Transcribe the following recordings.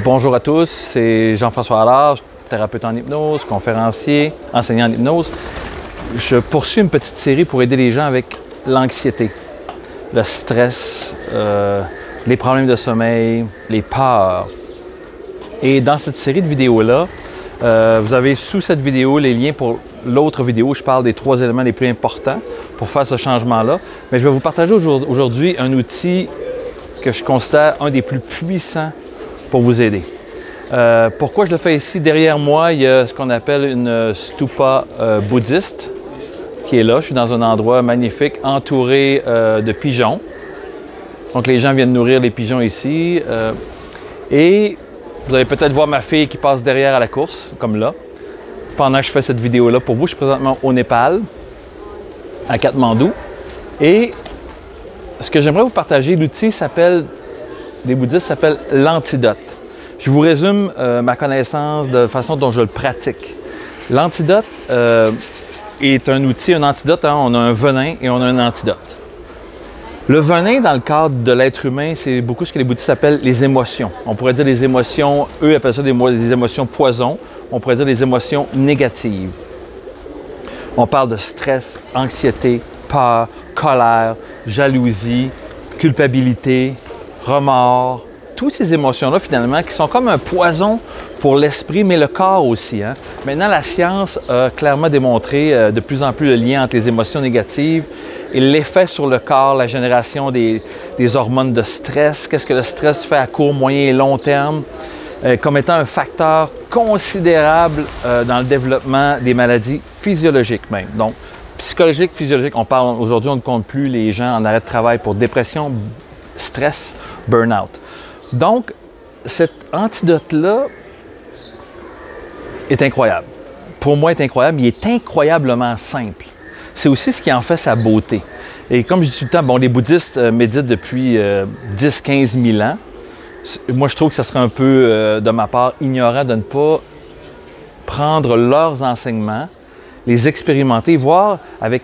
Bonjour à tous, c'est Jean-François Allard, thérapeute en hypnose, conférencier, enseignant en hypnose. Je poursuis une petite série pour aider les gens avec l'anxiété, le stress, les problèmes de sommeil, les peurs. Et dans cette série de vidéos-là, vous avez sous cette vidéo les liens pour l'autre vidéo où je parle des 3 éléments les plus importants pour faire ce changement-là. Mais je vais vous partager aujourd'hui un outil que je considère un des plus puissants pour vous aider. Pourquoi je le fais ici? Derrière moi, il y a ce qu'on appelle une stupa bouddhiste qui est là. Je suis dans un endroit magnifique, entouré de pigeons. Donc les gens viennent nourrir les pigeons ici. Et vous allez peut-être voir ma fille qui passe derrière à la course, comme là. Pendant que je fais cette vidéo-là pour vous, je suis présentement au Népal, à Katmandou. Et ce que j'aimerais vous partager, l'outil des bouddhistes s'appelle l'antidote. Je vous résume ma connaissance de la façon dont je le pratique. L'antidote est un outil, un antidote, hein, on a un venin et on a un antidote. Le venin, dans le cadre de l'être humain, c'est beaucoup ce que les bouddhistes appellent les émotions. On pourrait dire les émotions, eux appellent ça des émotions poison, on pourrait dire des émotions négatives. On parle de stress, anxiété, peur, colère, jalousie, culpabilité, remords, toutes ces émotions-là, finalement, qui sont comme un poison pour l'esprit, mais le corps aussi. Hein? Maintenant, la science a clairement démontré de plus en plus le lien entre les émotions négatives et l'effet sur le corps, la génération des hormones de stress, qu'est-ce que le stress fait à court, moyen et long terme, comme étant un facteur considérable dans le développement des maladies physiologiques même. Donc, psychologique, physiologique, aujourd'hui, on ne compte plus les gens en arrêt de travail pour dépression, stress, burn-out. Donc, cet antidote-là est incroyable. Pour moi, il est incroyable. Il est incroyablement simple. C'est aussi ce qui en fait sa beauté. Et comme je dis tout le temps, bon, les bouddhistes méditent depuis 10-15 000 ans. Moi, je trouve que ça serait un peu, de ma part, ignorant de ne pas prendre leurs enseignements, les expérimenter, voir avec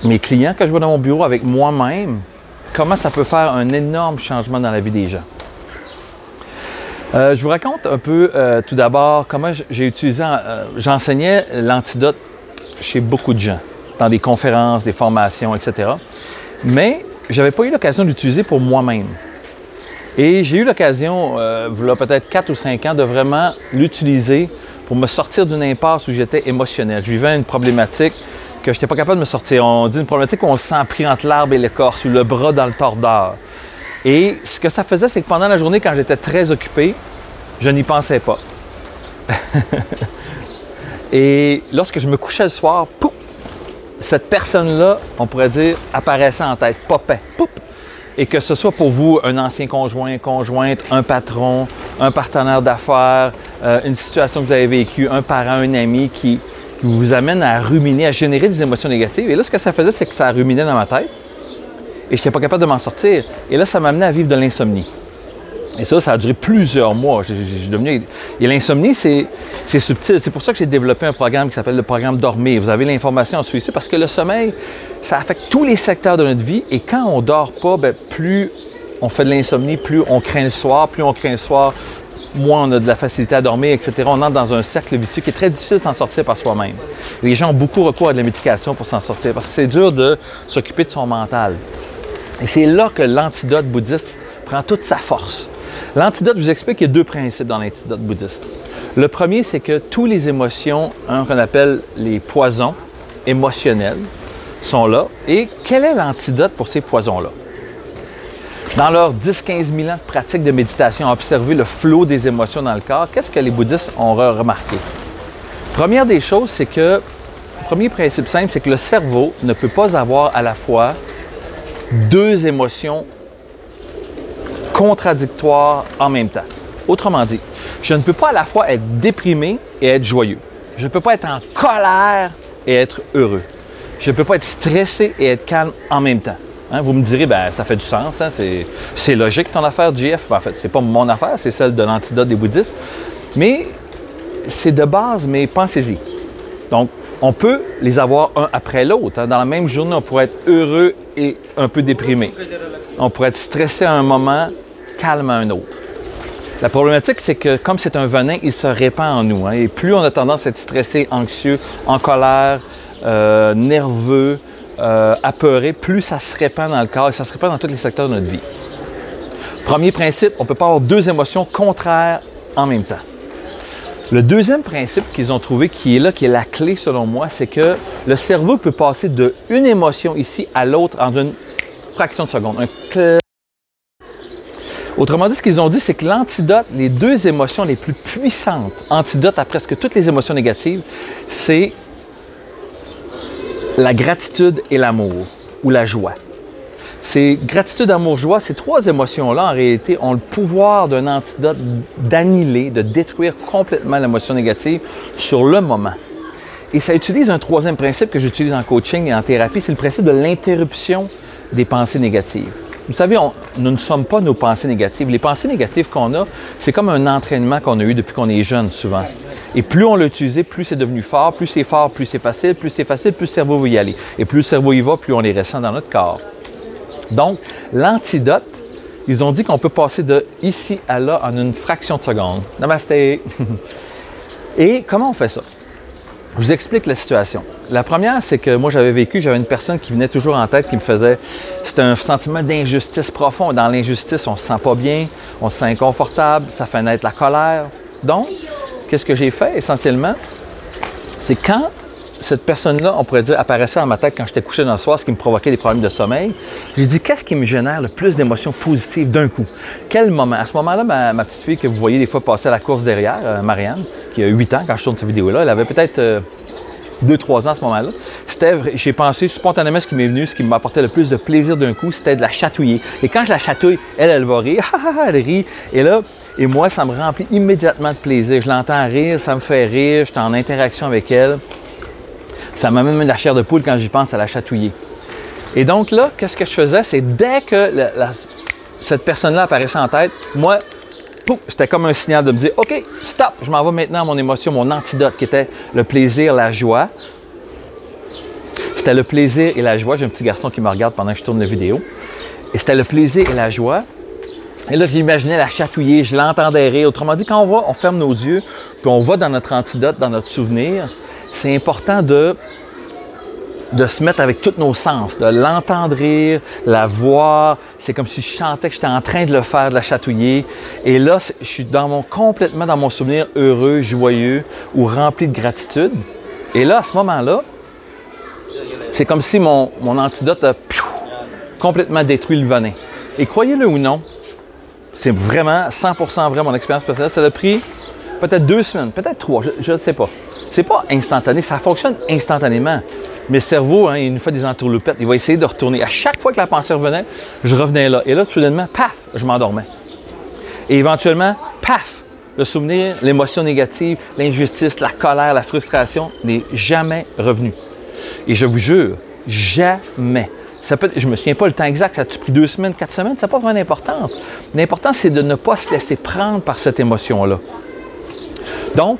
mes clients que je vois dans mon bureau, avec moi-même, comment ça peut faire un énorme changement dans la vie des gens. Je vous raconte un peu tout d'abord comment j'ai utilisé, j'enseignais l'antidote chez beaucoup de gens, dans des conférences, des formations, etc. Mais je n'avais pas eu l'occasion d'utiliser pour moi-même. Et j'ai eu l'occasion, il y a peut-être 4 ou 5 ans, de vraiment l'utiliser pour me sortir d'une impasse où j'étais émotionnel. Je vivais une problématique que je n'étais pas capable de me sortir. On dit une problématique où on se sent pris entre l'arbre et l'écorce, ou le bras dans le tordeur. Et ce que ça faisait, c'est que pendant la journée, quand j'étais très occupé, je n'y pensais pas. Et lorsque je me couchais le soir, pouf, cette personne-là, on pourrait dire, apparaissait en tête, popait, pouf. Et que ce soit pour vous, un ancien conjoint, conjointe, un patron, un partenaire d'affaires, une situation que vous avez vécue, un parent, un ami qui vous amène à ruminer, à générer des émotions négatives. Et là, ce que ça faisait, c'est que ça ruminait dans ma tête et je n'étais pas capable de m'en sortir. Et là, ça m'amenait à vivre de l'insomnie. Et ça a duré plusieurs mois. Et l'insomnie, c'est subtil. C'est pour ça que j'ai développé un programme qui s'appelle le programme Dormir. Vous avez l'information en dessous parce que le sommeil, ça affecte tous les secteurs de notre vie. Et quand on ne dort pas, plus on fait de l'insomnie, plus on craint le soir. Plus on craint le soir, moins on a de la facilité à dormir, etc. On entre dans un cercle vicieux qui est très difficile de s'en sortir par soi-même. Les gens ont beaucoup recours à de la médication pour s'en sortir parce que c'est dur de s'occuper de son mental. Et c'est là que l'antidote bouddhiste prend toute sa force. L'antidote, je vous explique qu'il y a 2 principes dans l'antidote bouddhiste. Le premier, c'est que toutes les émotions, qu'on appelle les poisons émotionnels, sont là. Et quel est l'antidote pour ces poisons-là? Dans leurs 10-15 000 ans de pratique de méditation, à observer le flot des émotions dans le corps, qu'est-ce que les bouddhistes ont remarqué? Première des choses, c'est que, le premier principe simple, c'est que le cerveau ne peut pas avoir à la fois 2 émotions contradictoires en même temps. Autrement dit, je ne peux pas à la fois être déprimé et être joyeux. Je ne peux pas être en colère et être heureux. Je ne peux pas être stressé et être calme en même temps. Hein, vous me direz, ça fait du sens, hein, c'est logique ton affaire, JF. En fait, c'est pas mon affaire, c'est celle de l'antidote des bouddhistes. Mais c'est de base, mais pensez-y. Donc, on peut les avoir un après l'autre. Hein. Dans la même journée, on pourrait être heureux et un peu déprimé. On pourrait être stressé à un moment, calme à un autre. La problématique, c'est que comme c'est un venin, il se répand en nous. Hein, et plus on a tendance à être stressé, anxieux, en colère, nerveux, apeuré, plus ça se répand dans le corps et ça se répand dans tous les secteurs de notre vie. Premier principe, on ne peut pas avoir deux émotions contraires en même temps. Le deuxième principe qu'ils ont trouvé, qui est là, qui est la clé selon moi, c'est que le cerveau peut passer d'une émotion ici à l'autre en une fraction de seconde. Autrement dit, ce qu'ils ont dit, c'est que l'antidote, les deux émotions les plus puissantes, antidote à presque toutes les émotions négatives, c'est la gratitude et l'amour, ou la joie. C'est gratitude, amour, joie, ces trois émotions-là, en réalité, ont le pouvoir d'un antidote d'annihiler, de détruire complètement l'émotion négative sur le moment. Et ça utilise un troisième principe que j'utilise en coaching et en thérapie, c'est le principe de l'interruption des pensées négatives. Vous savez, nous ne sommes pas nos pensées négatives. Les pensées négatives qu'on a, c'est comme un entraînement qu'on a eu depuis qu'on est jeune, souvent. Et plus on l'a utilisé, plus c'est devenu fort, plus c'est facile, plus le cerveau va y aller. Et plus le cerveau y va, plus on les ressent dans notre corps. Donc, l'antidote, ils ont dit qu'on peut passer de ici à là en une fraction de seconde. Namasté! Et comment on fait ça? Je vous explique la situation. La première, c'est que moi, j'avais une personne qui venait toujours en tête, qui me faisait... C'était un sentiment d'injustice profond. Dans l'injustice, on ne se sent pas bien, on se sent inconfortable, ça fait naître la colère. Donc, qu'est-ce que j'ai fait essentiellement? C'est quand cette personne-là, on pourrait dire, apparaissait dans ma tête quand j'étais couché dans le soir, ce qui me provoquait des problèmes de sommeil, j'ai dit, qu'est-ce qui me génère le plus d'émotions positives d'un coup? Quel moment? À ce moment-là, ma petite fille que vous voyez des fois passer à la course derrière, Marianne, qui a 8 ans quand je tourne cette vidéo-là, elle avait peut-être 2-3 ans à ce moment-là. J'ai pensé spontanément ce qui m'est venu, ce qui m'apportait le plus de plaisir d'un coup, c'était de la chatouiller. Et quand je la chatouille, elle va rire, elle rit. Et moi, ça me remplit immédiatement de plaisir. Je l'entends rire, ça me fait rire, je suis en interaction avec elle. Ça m'amène même de la chair de poule quand j'y pense à la chatouiller. Et donc là, qu'est-ce que je faisais? C'est dès que cette personne-là apparaissait en tête, moi, pouf, c'était comme un signal de me dire, OK, stop, je m'en vais maintenant à mon émotion, mon antidote, qui était le plaisir, la joie. C'était le plaisir et la joie. J'ai un petit garçon qui me regarde pendant que je tourne la vidéo. Et c'était le plaisir et la joie. Et là, j'imaginais la chatouiller, je l'entendais rire. Autrement dit, quand on ferme nos yeux, puis on va dans notre antidote, dans notre souvenir, c'est important de se mettre avec tous nos sens, de l'entendre rire, la voir. C'est comme si je chantais que j'étais en train de le faire, de la chatouiller. Et là, je suis complètement dans mon souvenir heureux, joyeux ou rempli de gratitude. Et là, à ce moment-là, c'est comme si mon antidote a complètement détruit le venin. Et croyez-le ou non, c'est vraiment 100% vrai mon expérience personnelle. Ça a pris peut-être 2 semaines, peut-être 3, je ne sais pas. C'est pas instantané, ça fonctionne instantanément. Mais le cerveau, il nous fait des entourloupettes. Il va essayer de retourner. À chaque fois que la pensée revenait, je revenais là. Et là, soudainement, paf, je m'endormais. Et éventuellement, paf, le souvenir, l'émotion négative, l'injustice, la colère, la frustration n'est jamais revenu. Et je vous jure, jamais. Je ne me souviens pas le temps exact, ça a-tu pris 2 semaines, 4 semaines? Ça n'a pas vraiment d'importance. L'important, c'est de ne pas se laisser prendre par cette émotion-là. Donc,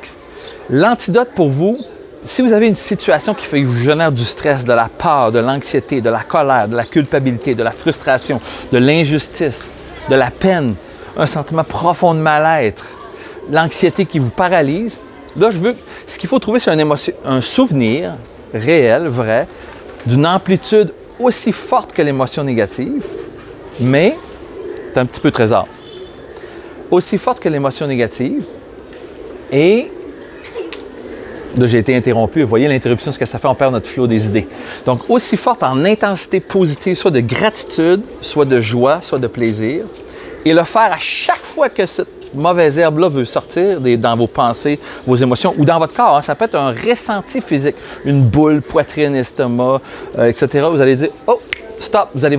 l'antidote pour vous, si vous avez une situation qui vous génère du stress, de la peur, de l'anxiété, de la colère, de la culpabilité, de la frustration, de l'injustice, de la peine, un sentiment profond de mal-être, l'anxiété qui vous paralyse, là, ce qu'il faut trouver, c'est un souvenir réel, vrai, d'une amplitude aussi forte que l'émotion négative, mais c'est un petit peu trésor. Aussi forte que l'émotion négative, et là, j'ai été interrompu. Vous voyez l'interruption, ce que ça fait, on perd notre flot des idées. Donc, aussi forte en intensité positive, soit de gratitude, soit de joie, soit de plaisir, et le faire à chaque fois que cette mauvaise herbe-là veut sortir dans vos pensées, vos émotions, ou dans votre corps. Ça peut être un ressenti physique, une boule, poitrine, estomac, etc. Vous allez dire, oh, stop, vous allez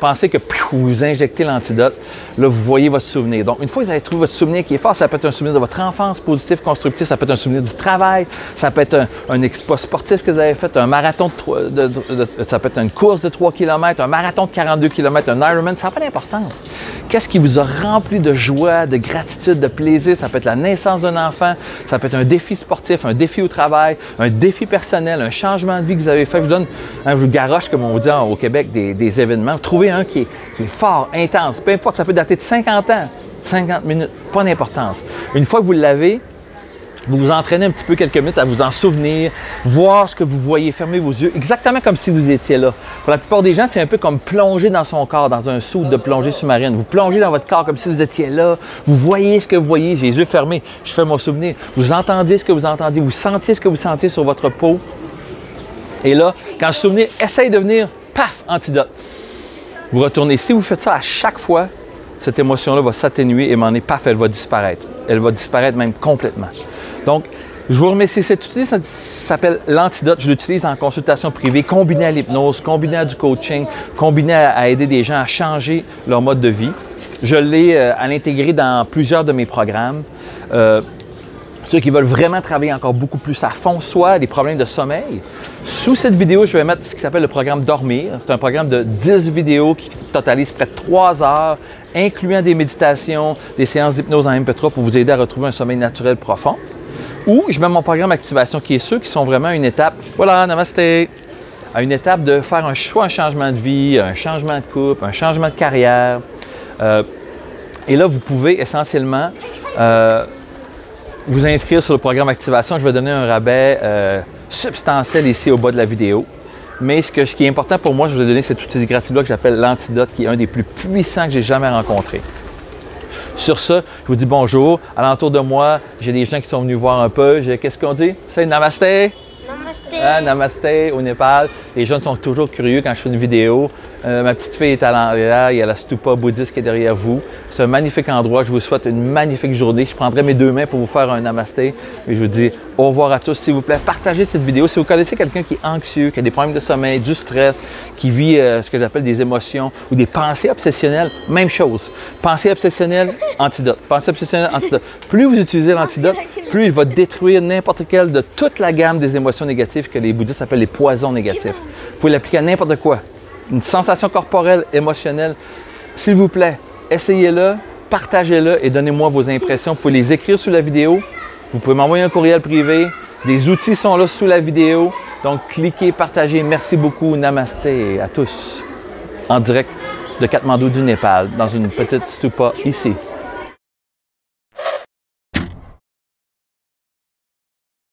penser que vous injectez l'antidote, là, vous voyez votre souvenir. Donc, une fois que vous avez trouvé votre souvenir qui est fort, ça peut être un souvenir de votre enfance positif, constructif, ça peut être un souvenir du travail, ça peut être un exploit sportif que vous avez fait, un marathon, ça peut être une course de 3 km, un marathon de 42 km, un Ironman, ça n'a pas d'importance. Qu'est-ce qui vous a rempli de joie, de gratitude, de plaisir? Ça peut être la naissance d'un enfant, ça peut être un défi sportif, un défi au travail, un défi personnel, un changement de vie que vous avez fait. Je vous garoche, comme on vous dit au Québec, des événements. Trouvez un qui est fort, intense, peu importe, ça peut dater de 50 ans. 50 minutes, pas d'importance. Une fois que vous l'avez, vous vous entraînez un petit peu quelques minutes à vous en souvenir, voir ce que vous voyez, fermer vos yeux, exactement comme si vous étiez là. Pour la plupart des gens, c'est un peu comme plonger dans son corps, dans un saut de plongée sous-marine. Vous plongez dans votre corps comme si vous étiez là, vous voyez ce que vous voyez, j'ai les yeux fermés, je fais mon souvenir. Vous entendez ce que vous entendez, vous sentiez ce que vous sentiez sur votre peau. Et là, quand le souvenir essaye de venir, paf, antidote. Vous retournez. Si vous faites ça à chaque fois, cette émotion-là va s'atténuer et m'en est paf, elle va disparaître. Elle va disparaître même complètement. Donc, je vous remercie. Cet outil, ça s'appelle l'antidote. Je l'utilise en consultation privée, combiné à l'hypnose, combiné à du coaching, combiné à aider des gens à changer leur mode de vie. Je l'ai à l'intégrer dans plusieurs de mes programmes. Ceux qui veulent vraiment travailler encore beaucoup plus à fond, soit des problèmes de sommeil. Sous cette vidéo, je vais mettre ce qui s'appelle le programme Dormir. C'est un programme de 10 vidéos qui totalise près de 3 heures, incluant des méditations, des séances d'hypnose en MP3 pour vous aider à retrouver un sommeil naturel profond. Ou je mets mon programme Activation qui est ceux qui sont vraiment à une étape, voilà, namasté, à une étape de faire un choix, un changement de vie, un changement de couple, un changement de carrière. Et là, vous pouvez essentiellement vous inscrire sur le programme Activation. Je vais donner un rabais substantiel ici au bas de la vidéo. Mais ce qui est important pour moi, je vais vous donner cet outil gratuit-là que j'appelle l'antidote, qui est un des plus puissants que j'ai jamais rencontré. Sur ça, je vous dis bonjour. Alentour de moi, j'ai des gens qui sont venus voir un peu. Qu'est-ce qu'on dit? C'est namasté? Namasté. Ah, namasté au Népal. Les jeunes sont toujours curieux quand je fais une vidéo. Ma petite fille est à l'envers, il y a la stupa bouddhiste qui est derrière vous. C'est un magnifique endroit. Je vous souhaite une magnifique journée. Je prendrai mes 2 mains pour vous faire un namasté. Et je vous dis au revoir à tous. S'il vous plaît, partagez cette vidéo. Si vous connaissez quelqu'un qui est anxieux, qui a des problèmes de sommeil, du stress, qui vit ce que j'appelle des émotions ou des pensées obsessionnelles, même chose. Pensée obsessionnelle, antidote. Pensée obsessionnelle, antidote. Plus vous utilisez l'antidote, plus il va détruire n'importe quelle de toute la gamme des émotions négatives que les bouddhistes appellent les poisons négatifs. Vous pouvez l'appliquer à n'importe quoi. Une sensation corporelle, émotionnelle. S'il vous plaît, essayez-le, partagez-le et donnez-moi vos impressions. Vous pouvez les écrire sous la vidéo. Vous pouvez m'envoyer un courriel privé. Des outils sont là sous la vidéo. Donc, cliquez, partagez. Merci beaucoup. Namasté à tous. En direct de Katmandou du Népal, dans une petite stupa ici.